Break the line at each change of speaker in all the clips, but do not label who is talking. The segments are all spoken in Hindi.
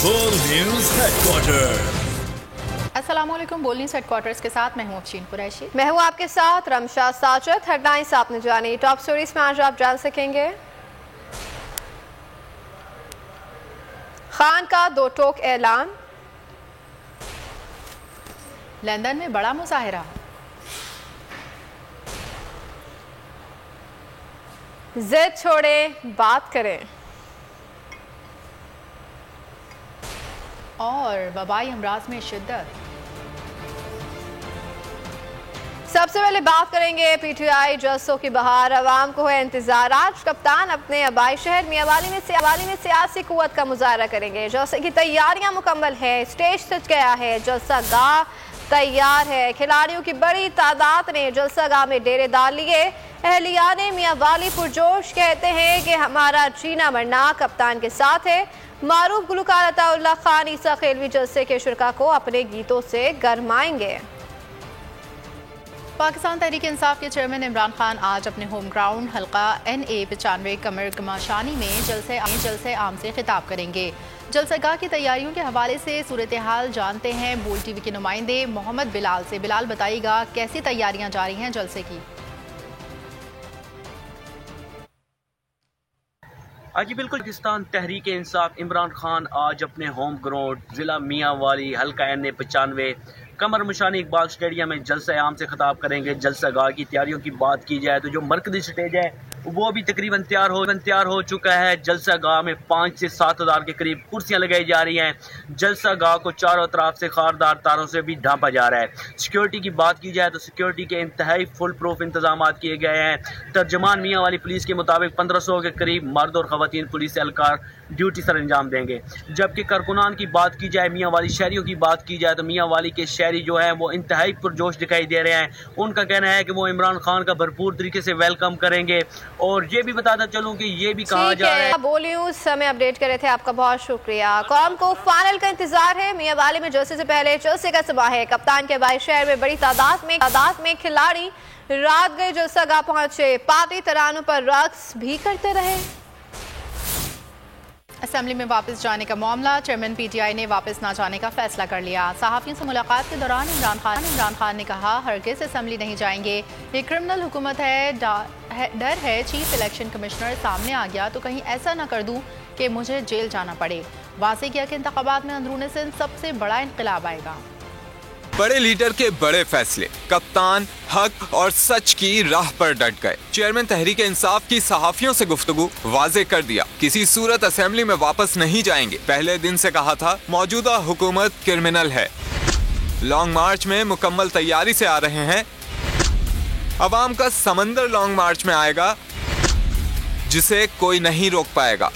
बोल न्यूज हेडक्वार्टर।
अस्सलामुअलैकुम। बोल न्यूज हेडक्वार्टर्स के साथ मैं हूँ अफशीन कुरैशी।
मैं हूँ आपके साथ रमशा साजिद। हेडलाइंस आपने जानी, टॉप स्टोरीज में आज आप जान सकेंगे। खान का दो टोक ऐलान,
लंदन में बड़ा मुजाहिरा,
जिद छोड़े बात करें,
और वबाई अमराज में शिद्दत।
सबसे पहले बात करेंगे पीटीआई जलसों की बहार, अवाम को है इंतजार। आज कप्तान अपने आबाई शहर मियांवाली में सियासी कुव्वत का मुजाहरा करेंगे। जलसे की तैयारियां मुकम्मल है, स्टेज सज गया है, जलसा गाह तैयार है। खिलाड़ियों की बड़ी तादाद ने जलसा गाह में डेरे डाल लिए। अहलियान मियांवाली पुरजोश कहते हैं कि हमारा जीना मरना कप्तान के साथ है। मारूफ गुलकार अताउल्लाह खान ईसा खेलवी जलसे के शुरका को अपने गीतों से गरमाएंगे।
पाकिस्तान तहरीक इंसाफ के चेयरमैन इमरान खान आज अपने होम ग्राउंड हल्का NA 95 कमर गमाशानी में जलसे आम से खिताब करेंगे। जलसेगाह की तैयारियों के हवाले से सूरत हाल जानते हैं बोल TV के नुमाइंदे मोहम्मद बिलाल से। बिलाल बताइएगा कैसी तैयारियां जारी हैं जलसे की।
जी बिल्कुल, पाकिस्तान तहरीक इंसाफ इमरान खान आज अपने होम ग्राउंड जिला मियांवाली हल्का NA 95 कमर मुशानी इकबाल स्टेडियम में जलसा आम से खिताब करेंगे। जलसा गाह की तैयारियों की बात की जाए तो जो मरकजी स्टेज है वो भी तकरीबन तैयार हो चुका है। जलसा गाह में 5 से 7 हज़ार के करीब कुर्सियां लगाई जा रही हैं। जलसा गाह को चारों तरफ से खारदार तारों से भी ढांपा जा रहा है। सिक्योरिटी की बात की जाए तो सिक्योरिटी के इंतहाई फुल प्रूफ इंतजाम किए गए हैं। तर्जमान मियांवाली पुलिस के मुताबिक 1500 के करीब मर्द और खवातीन पुलिस एहलकार ड्यूटी सर अंजाम देंगे। जबकि कारकुनान की बात की जाए, मियांवाली शहरियों की बात की जाए तो मियांवाली के शहरी जो है वो इंतहाई पुरजोश दिखाई दे रहे हैं। उनका कहना है कि वो इमरान खान का भरपूर तरीके से वेलकम करेंगे। और ये भी बताता चलूं कि ये भी कहा जा रहा है।
बोल न्यूज हमें अपडेट कर रहे थे, आपका बहुत शुक्रिया। कौम को फाइनल का इंतजार है। मियांवाली में जलसे से पहले जलसे का समा है। कप्तान के आबाई शहर में बड़ी तादाद में खिलाड़ी रात गए जलसा गाह पहुंचे। पार्टी तरानों पर रक्स भी करते रहे।
असेंबली में वापस जाने का मामला, चेयरमैन PTI ने वापस ना जाने का फैसला कर लिया। सहाफियों से मुलाकात के दौरान इमरान खान ने कहा हरगिज़ असेंबली नहीं जाएंगे, ये क्रिमिनल हुकूमत है। डर है चीफ इलेक्शन कमिश्नर सामने आ गया तो कहीं ऐसा ना कर दूं कि मुझे जेल जाना पड़े। वाज़ेह किया कि इंतखाबात में अंदरूनी सिंध सबसे बड़ा इनकलाब आएगा।
बड़े लीडर के बड़े फैसले, कप्तान हक और सच की राह पर डट गए। चेयरमैन तहरीक इंसाफ की सहाफियों से गुफ्तगू वाजे कर दिया, किसी सूरत असेंबली में वापस नहीं जाएंगे। पहले दिन से कहा था मौजूदा हुकूमत क्रिमिनल है। लॉन्ग मार्च में मुकम्मल तैयारी से आ रहे हैं। अवाम का समंदर लॉन्ग मार्च में आएगा जिसे कोई नहीं रोक पाएगा।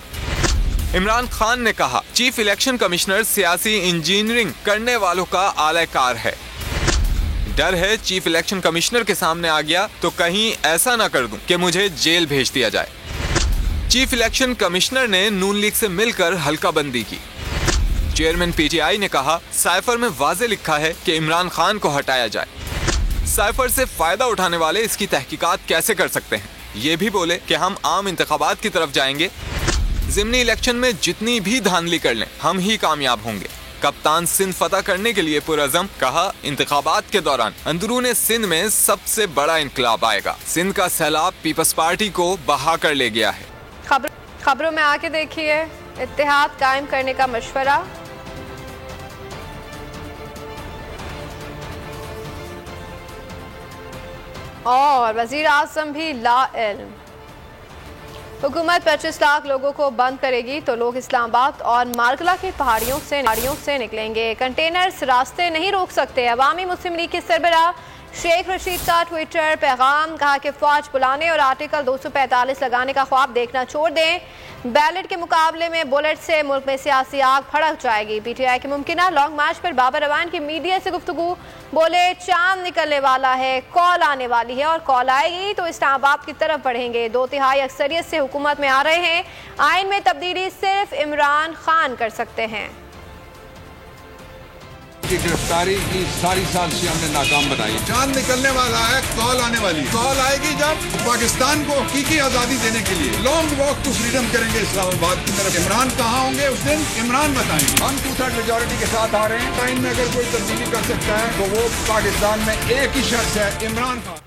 इमरान खान ने कहा चीफ इलेक्शन कमिश्नर सियासी इंजीनियरिंग करने वालों का आलाकार है। डर है चीफ इलेक्शन कमिश्नर के सामने आ गया तो कहीं ऐसा ना कर दूं कि मुझे जेल भेज दिया जाए। चीफ इलेक्शन कमिश्नर ने नून लीग से मिलकर हल्का बंदी की। चेयरमैन PTI ने कहा साइफर में वाजे लिखा है कि इमरान खान को हटाया जाए। साइफर से फायदा उठाने वाले इसकी तहकीकात कैसे कर सकते हैं। ये भी बोले कि हम आम इंतखाबात की तरफ जाएंगे, ज़िमनी इलेक्शन में जितनी भी धांधली कर लें हम ही कामयाब होंगे। कप्तान सिंध फतह करने के लिए पुरअज़म, कहा इंतखाबात के दौरान अंदरूने सिंध में सबसे बड़ा इनकलाब आएगा। सिंध का सैलाब पीपल्स पार्टी को बहा कर ले गया है।
खबरों में आके देखिए, इत्तेहाद कायम करने का मशवरा। और वजीर आज़म भी लाइल्म, हुकूमत 25 लाख लोगों को बंद करेगी तो लोग इस्लामाबाद और मार्गला की पहाड़ियों से निकलेंगे। कंटेनर्स रास्ते नहीं रोक सकते। अवामी मुस्लिम लीग के सरबराह शेख रशीद का ट्विटर पैगाम, कहा कि फौज बुलाने और आर्टिकल 245 लगाने का ख्वाब देखना छोड़ दें। बैलेट के मुकाबले में बुलेट से मुल्क में सियासी आग भड़क जाएगी। PTI के मुमकिना लॉन्ग मार्च पर बाबर अवान की मीडिया से गुफ्तगू, बोले चांद निकलने वाला है, कॉल आने वाली है और कॉल आएगी तो इस्लामाबाद की तरफ बढ़ेंगे। 2/3 अक्सरियत से हुकूमत में आ रहे हैं। आइन में तब्दीली सिर्फ इमरान खान कर सकते हैं।
की गिरफ्तारी की सारी साजिश हमने नाकाम बनाई। चांद निकलने वाला है, कॉल आने वाली, कॉल आएगी जब पाकिस्तान को हकीकी आजादी देने के लिए लॉन्ग वॉक टू फ्रीडम करेंगे इस्लामाबाद की तरफ। इमरान कहाँ होंगे उस दिन, इमरान बताएंगे। हम 2/3 मेजोरिटी के साथ आ रहे हैं। टाइम में अगर कोई तब्दीली कर सकता है तो वो पाकिस्तान में एक ही शख्स है, इमरान खान।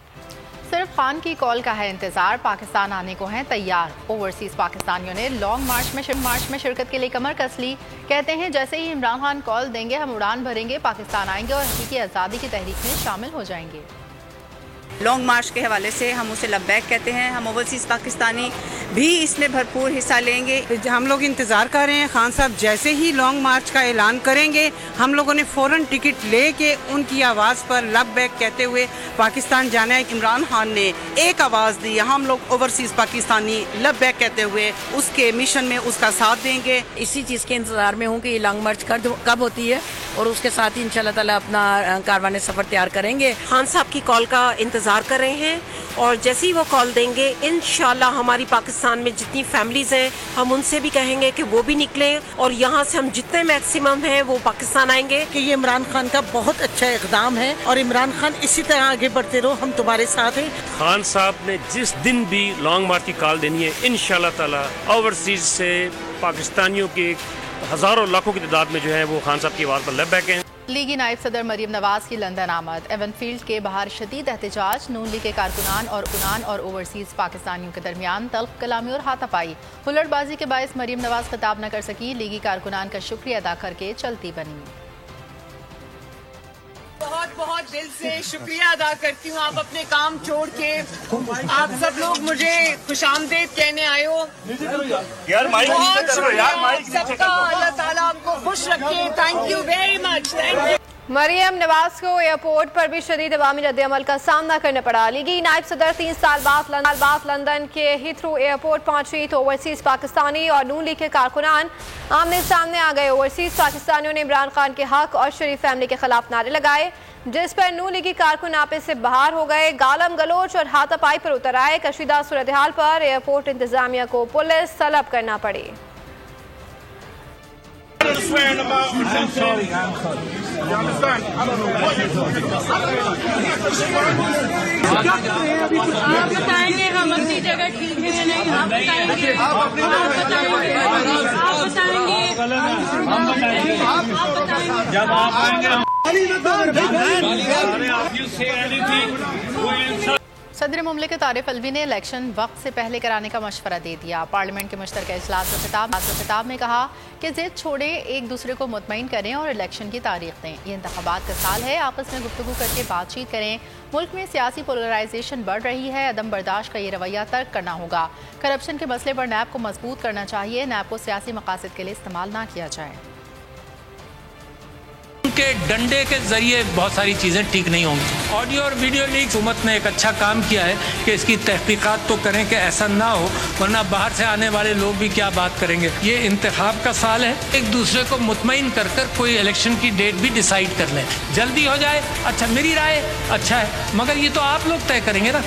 सिर्फ खान की कॉल का है इंतजार, पाकिस्तान आने को हैं तैयार। ओवरसीज पाकिस्तानियों ने लॉन्ग मार्च में शिरकत के लिए कमर कस ली। कहते हैं जैसे ही इमरान खान कॉल देंगे हम उड़ान भरेंगे, पाकिस्तान आएंगे और हकीकी आज़ादी की तहरीक में शामिल हो जाएंगे।
लॉन्ग मार्च के हवाले से हम उसे लब्बैक कहते हैं। हम ओवरसीज़ पाकिस्तानी भी इसमें भरपूर हिस्सा लेंगे।
हम लोग इंतज़ार कर रहे हैं, खान साहब जैसे ही लॉन्ग मार्च का ऐलान करेंगे हम लोगों ने फ़ौरन टिकट लेके उनकी आवाज़ पर लब्बैक कहते हुए पाकिस्तान जाना है। इमरान खान ने एक आवाज़ दी, हम लोग ओवरसीज़ पाकिस्तानी लब्बैक कहते हुए उसके मिशन में उसका साथ देंगे।
इसी चीज़ के इंतज़ार में हूँ कि ये लॉन्ग मार्च कब होती है और उसके साथ ही इंशाल्लाह ताला अपना कारवाने सफ़र तैयार करेंगे।
खान साहब की कॉल का इंतज़ार कर रहे हैं और जैसे ही वो कॉल देंगे इंशाल्लाह हमारी पाकिस्तान में जितनी फैमिलीज़ हैं हम उनसे भी कहेंगे कि वो भी निकलें और यहाँ से हम जितने मैक्सिमम हैं वो पाकिस्तान आएंगे।
कि ये इमरान खान का बहुत अच्छा इक़दाम है और इमरान खान इसी तरह आगे बढ़ते रहो, हम तुम्हारे साथ हैं।
खान साहब ने जिस दिन भी लॉन्ग मार्च की कॉल देनी है इंशाल्लाह ताला ओवरसीज से पाकिस्तानियों के हज़ारों लाखों की तादाद में जो है वो खान साहब की आवाज़ पर लब्बैक हैं।
लीगी नायब सदर मरीम नवाज की लंदन आमद। एवनफील्ड के बाहर शदीद एहतजाज, नून लीग के कारकुनान और उनान और ओवरसीज पाकिस्तानियों के दरमियान तल्ख कलामी और हाथापाई। हुल्लड़बाजी के बायस मरीम नवाज खिताब न कर सकी, लीगी कारकुनान का शुक्रिया अदा करके चलती बनी।
बहुत बहुत दिल से शुक्रिया अदा करती हूँ, आप अपने काम छोड़ के आप सब लोग मुझे खुशामदीद कहने आए हो।
यार माइक
सबका अल्लाह ताला आपको खुश रखे। Thank you very much, thank you.
Maryam Nawaz को एयरपोर्ट पर भी शदीद अवामी रद्द-ए-अमल का सामना करना पड़ा। लीगी नायब सदर 3 साल बाद लंदन के हीथ्रो एयरपोर्ट पहुंची तो ओवरसीज पाकिस्तानी और नून लीग के कारकुनान आमने सामने आ गए। ओवरसीज पाकिस्तानियों ने इमरान खान के हक और शरीफ फैमिली के खिलाफ नारे लगाए, जिस पर नून लीगी कारकुन आपे से बाहर हो गए। गालम गलोच और हाथापाई पर उतर आए। कशीदा सूरत हाल पर एयरपोर्ट इंतजामिया को पुलिस तलब करना पड़ी।
आप बताएंगे हम अपनी जगह ठीक है नहीं, आप बताएंगे, आप बताएंगे
जब आप आएंगे
सदर मुमलिकत आरिफ अलवी ने इलेक्शन वक्त से पहले कराने का मशवरा दे दिया। पार्लियामेंट के मुश्तरका इजलास में खिताब में कहा कि जिद छोड़ें, एक दूसरे को मुतमईन करें और इलेक्शन की तारीख दें। ये इंतखाबात का साल है, आपस में गुफ्तगू करके बातचीत करें। मुल्क में सियासी पोलराइजेशन बढ़ रही है, अदम बर्दाश्त का ये रवैया तर्क करना होगा। करप्शन के मसले पर नैब को मजबूत करना चाहिए, नैब को सियासी मकासद के लिए इस्तेमाल ना किया जाए।
के डंडे के जरिए बहुत सारी चीज़ें ठीक नहीं होंगी। ऑडियो और वीडियो लीक हुकूमत ने एक अच्छा काम किया है कि इसकी तहकीकात तो करें कि ऐसा ना हो, वरना बाहर से आने वाले लोग भी क्या बात करेंगे। ये इंतखाब का साल है, एक दूसरे को मुतमईन कर कोई इलेक्शन की डेट भी डिसाइड कर लें। जल्दी हो जाए, अच्छा मेरी राय अच्छा है, मगर ये तो आप लोग तय करेंगे ना,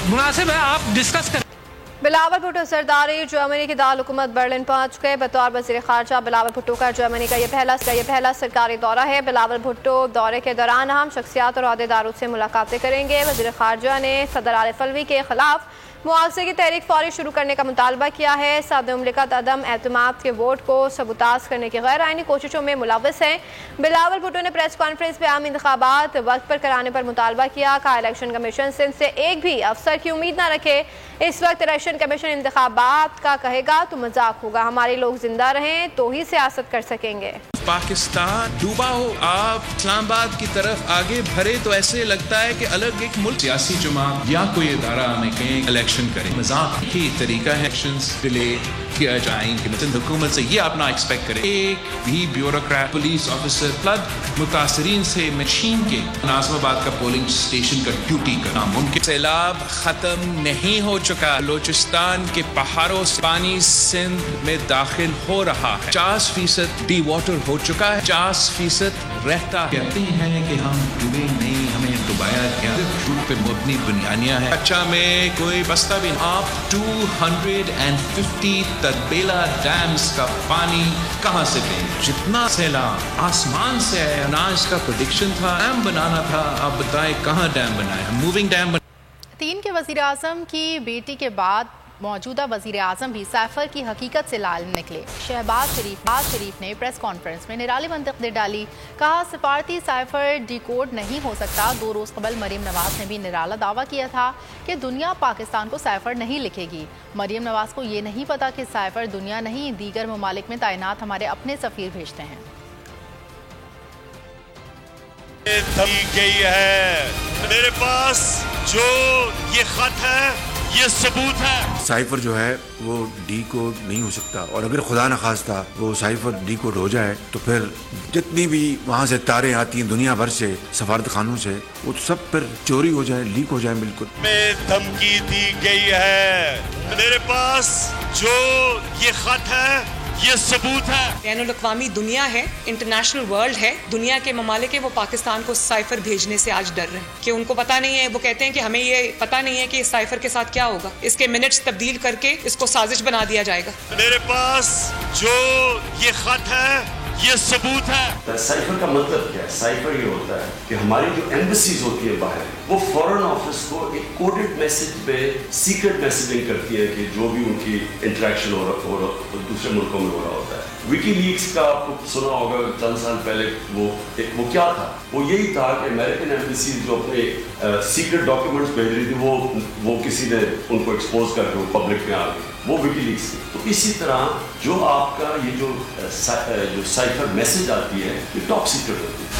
मुनासिब है आप डिस्कस करें।
बिलावल भुट्टो सरदारी जर्मनी की दाल हुकूमत बर्लिन पहुंच गए। बतौर वज़ीर ख़ारजा बिलावल भुट्टो का जर्मनी का ये पहला सरकारी दौरा है। बिलावल भुट्टो दौरे के दौरान अहम शख्सियात और अहदेदारों से मुलाकातें करेंगे। वज़ीर ख़ारजा ने सदर आरिफ अलवी के खिलाफ मुआवजे की तहरीक फौरी शुरू करने का मुतालबा किया है। सदर मुमलिकत अदम एतमाद के वोट को सबूताज करने की गैर आइनी कोशिशों में मुलव्वस हैं। बिलावल भुट्टो ने प्रेस कॉन्फ्रेंस में आम इंतखाबात वक्त पर कराने पर मुतालबा किया। कहा इलेक्शन कमीशन सिंध से एक भी अफसर की उम्मीद न रखे। इस वक्त इलेक्शन कमीशन इंतखाबात का कहेगा तो मजाक होगा। हमारे लोग जिंदा रहें तो ही सियासत कर सकेंगे।
पाकिस्तान डूबा हो, आप इस्लामाबाद की तरफ आगे भरे तो ऐसे लगता है कि अलग एक मुल्क सियासी जमात या कोई इदारा हमें कहें इलेक्शन करें, मजाक ही तरीका है। इलेक्शंस डिले किया जाएंगे, मतलब हुकूमत से ये आप ना एक्सपेक्ट करें। एक भी ब्यूरोक्रेट, पुलिस ऑफिसर, फ्लड मुतासरीन से मशीन के नाज़िमाबाद का पोलिंग स्टेशन का ड्यूटी करना मुमकिन। सैलाब खत्म नहीं हो चुका, बलोचिस्तान के पहाड़ों से पानी सिंध में दाखिल हो रहा है। 50% डी वाटर हो चुका है, 50% रहता। कहते हैं कि हम डूबे नहीं, हमें डुबाया गया। पे मुबनी बुनियादियाँ हैं। अच्छा में कोई बस्ता भी आप 250 तर्बेला डैम्स का पानी कहाँ से दें? जितना सैलाब आसमान से आया, अनाज का प्रेडिक्शन था, डैम बनाना था, आप बताएं कहाँ डैम बनाए? Moving dam.
3 के वज़ीर आज़म की बेटी के बाद मौजूदा वज़ीर आज़म भी साइफर की हकीकत से लाल निकले। शहबाज शरीफ ने प्रेस कॉन्फ्रेंस में निराली मंतक़दी डाली। कहा सफारती साइफर डिकोड नहीं हो सकता। 2 रोज़ कबल मरीम नवाज ने भी निराला दावा किया था कि दुनिया पाकिस्तान को साइफर नहीं लिखेगी। मरीम नवाज को ये नहीं पता कि साइफर दुनिया नहीं दीगर ममालिक में तैनात हमारे अपने सफ़ीर भेजते हैं।
गई है मेरे पास जो ये खत है, ये सबूत है।
साइफर जो है वो डी कोड नहीं हो सकता, और अगर खुदा न खास्ता वो साइफर डी कोड हो जाए तो फिर जितनी भी वहाँ से तारें आती हैं दुनिया भर से, सफारत खानों से, वो सब फिर चोरी हो जाए, लीक हो जाए। बिल्कुल
में धमकी दी गई है मेरे पास जो ये खत है, ये सबूत है।
बैनुल-अक़वामी दुनिया है, इंटरनेशनल वर्ल्ड है, दुनिया के ममालिक है, वो पाकिस्तान को साइफर भेजने से आज डर रहे हैं कि उनको पता नहीं है। वो कहते हैं कि हमें ये पता नहीं है कि इस साइफर के साथ क्या होगा, इसके मिनट्स तब्दील करके इसको साजिश बना दिया जाएगा।
मेरे पास जो ये खत है, ये सबूत है।
साइफर का मतलब क्या है? साइफर ये होता है कि हमारी जो एम्बेसीज होती है बाहर, वो फॉरेन ऑफिस को एक कोडेड मैसेज पे सीक्रेट मैसेजिंग करती है कि जो भी उनकी इंटरेक्शन हो रहा दूसरे मुल्कों में हो रहा होता है। विकीलीक्स का आपको सुना होगा चंद साल पहले, वो क्या था? वो यही था कि अमेरिकन एम्बेसीज जो अपने सीक्रेट डॉक्यूमेंट्स भेज रही थी, वो किसी ने उनको एक्सपोज करके वो पब्लिक में आ गई, वो विकीलीक्स थी। तो इसी तरह जो आपका ये जो साइफर मैसेज आती है, ये टॉप सीक्रेट होती है।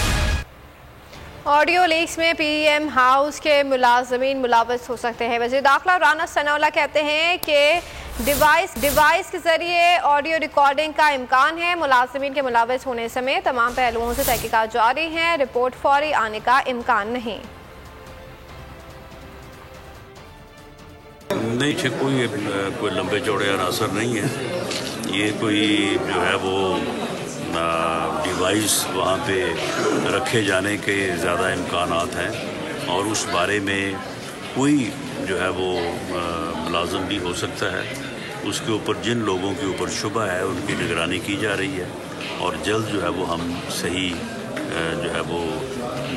ऑडियो लीक्स में पीएम हाउस के मुलाजमीन मुलव्वस हो सकते हैं। वज़ीर दाखिला राना सनाउल्लाह कहते हैं कि डिवाइस के जरिए ऑडियो रिकॉर्डिंग का इम्कान है। मुलाजमीन के मुलव्वस होने समेत तमाम पहलुओं से तहकीकात जारी हैं। रिपोर्ट फौरी आने का इम्कान नहीं।
कोई लंबे चौड़े अनासर नहीं है। ये कोई जो है वो डिवाइस वहाँ पे रखे जाने के ज़्यादा इम्कानात हैं, और उस बारे में कोई जो है वो मुलाज़म भी हो सकता है। उसके ऊपर जिन लोगों के ऊपर शुबा है उनकी निगरानी की जा रही है, और जल्द जो है वो हम सही जो है वो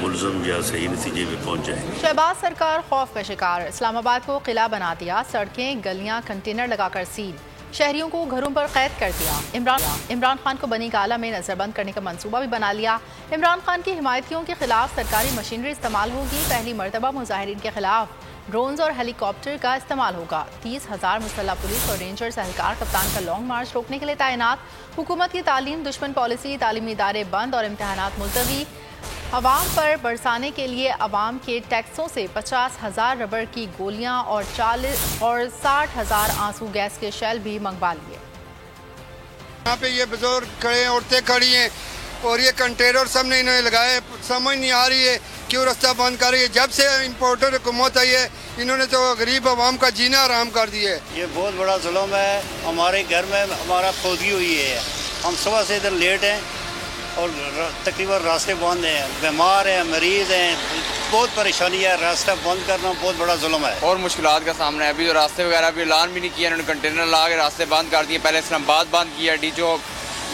मुल्ज़म या सही नतीजे में पहुँच जाएंगे।
शहबाज सरकार खौफ का शिकार। इस्लामाबाद को किला बना दिया, सड़कें गलियां कंटेनर लगाकर सील, शहरियों को घरों पर कैद कर दिया। इमरान खान को बनी गाला में नजरबंद करने का मंसूबा भी बना लिया। इमरान खान की हिमायतियों के खिलाफ सरकारी मशीनरी इस्तेमाल होगी। पहली मरतबा मुजाहिरीन के खिलाफ ड्रोन्स और हेलीकॉप्टर का इस्तेमाल होगा। 30,000 मुसल्लह पुलिस और रेंजर्स एहलकार कप्तान का लॉन्ग मार्च रोकने के लिए तैनात। हुकूमत की तालीम दुश्मन पॉलिसी, तालीमी इदारे बंद और इम्तहानात मुलतवी। अवाम पर बरसाने के लिए अवाम के टैक्सों से 50,000 रबड़ की गोलियां और 60,000 आंसू गैस के शेल भी मंगवा लिए।
यहाँ पे ये बुजुर्ग खड़े हैं, औरतें खड़ी हैं, और ये कंटेनर सब ने इन्होंने लगाए। समझ नहीं आ रही है क्यों रास्ता बंद कर रही है। जब से इम्पोर्टर हुकूमत आई है, इन्होंने तो गरीब अवाम का जीना आराम कर दिया है।
ये बहुत बड़ा जुल्म है। हमारे घर में हमारा खोदगी हुई है, हम सुबह से इधर लेट हैं और तकरीबन रास्ते बंद हैं, बीमार हैं, मरीज हैं, बहुत परेशानी है। रास्ता बंद करना बहुत बड़ा जुल्म है
और मुश्किलात का सामना है। अभी जो रास्ते वगैरह भी ऐलान भी नहीं किया, इन्होंने कंटेनर ला के रास्ते बंद कर दिए। पहले इस्लामाबाद बंद किया, डी चौक,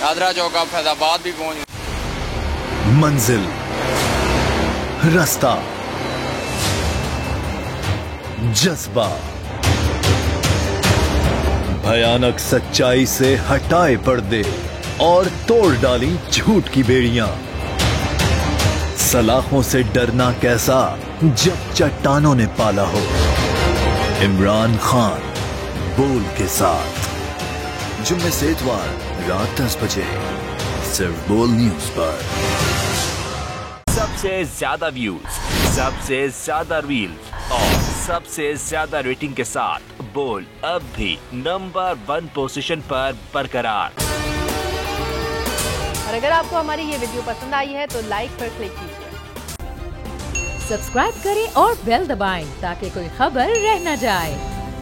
आदरा चौक, अब फैजाबाद भी पहुँच।
मंजिल, रास्ता, जज्बा, भयानक सच्चाई से हटाए पर्दे और तोड़ डाली झूठ की बेड़ियां। सलाखों से डरना कैसा जब चट्टानों ने पाला हो। इमरान खान बोल के साथ जुम्मे से इतवार रात 10 बजे सिर्फ बोल न्यूज पर।
सबसे ज्यादा व्यूज, सबसे ज्यादा रील्स और सबसे ज्यादा रेटिंग के साथ बोल अब भी नंबर 1 पोजीशन पर बरकरार।
और अगर आपको हमारी ये वीडियो पसंद आई है तो लाइक पर क्लिक कीजिए,
सब्सक्राइब करें और बेल दबाएं ताकि कोई खबर रह न जाए।